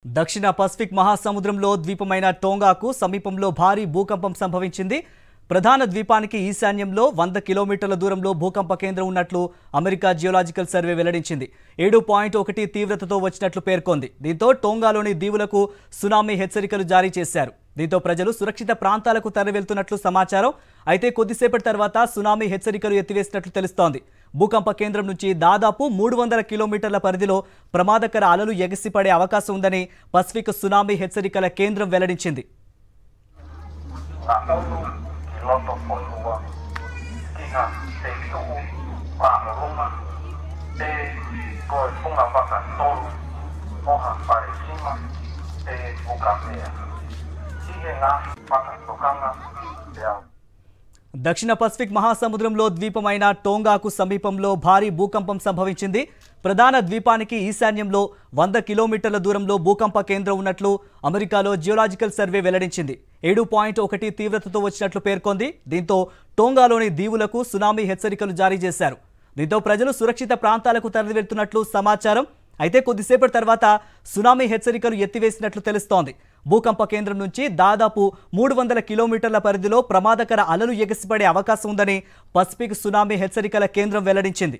దక్షిణ పసిఫిక్ మహాసముద్రంలో ద్వీపమైన టోంగాకు సమీపంలో భారీ భూకంపం సంభవించింది. ప్రధాన ద్వీపానికి ఈశాన్యంలో 100 కిలోమీటర్ల దూరంలో భూకంప కేంద్రం ఉన్నట్లు అమెరికా జియోలాజికల్ సర్వే వెల్లడించింది. 7.1 తీవ్రతతో వచ్చినట్లు పేర్కొంది. దీంతో టోంగాలోని దీవులకు సునామీ హెచ్చరికలు జారీ చేశారు. దీంతో ప్రజలు సురక్షిత ప్రాంతాలకు తరలివెళ్తున్నట్లు సమాచారం. అయితే కొద్దిసేపటి తర్వాత సునామీ హెచ్చరికలు ఎత్తివేసినట్లు తెలుస్తోంది. భూకంప కేంద్రం నుంచి దాదాపు 300 కిలోమీటర్ల పరిధిలో ప్రమాదకర అలలు ఎగసిపడే అవకాశం ఉందని పసిఫిక్ సునామీ హెచ్చరికల కేంద్రం వెల్లడించింది. దక్షిణ పసిఫిక్ మహాసముద్రంలో ద్వీపమైన టోంగాకు సమీపంలో భారీ భూకంపం సంభవించింది. ప్రధాన ద్వీపానికి ఈశాన్యంలో 100 కిలోమీటర్ల దూరంలో భూకంప కేంద్రం ఉన్నట్లు అమెరికాలో జియోలాజికల్ సర్వే వెల్లడించింది. 7.1 తీవ్రతతో వచ్చినట్లు పేర్కొంది. దీంతో టోంగాలోని దీవులకు సునామీ హెచ్చరికలు జారీ చేశారు. దీంతో ప్రజలు సురక్షిత ప్రాంతాలకు తరలివెళ్తున్నట్లు సమాచారం. అయితే కొద్దిసేపటి తర్వాత సునామీ హెచ్చరికలు ఎత్తివేసినట్లు తెలుస్తోంది. భూకంప కేంద్రం నుంచి దాదాపు 300 కిలోమీటర్ల పరిధిలో ప్రమాదకర అలలు ఎగసిపడే అవకాశం ఉందని పసిఫిక్ సునామీ హెచ్చరికల కేంద్రం వెల్లడించింది.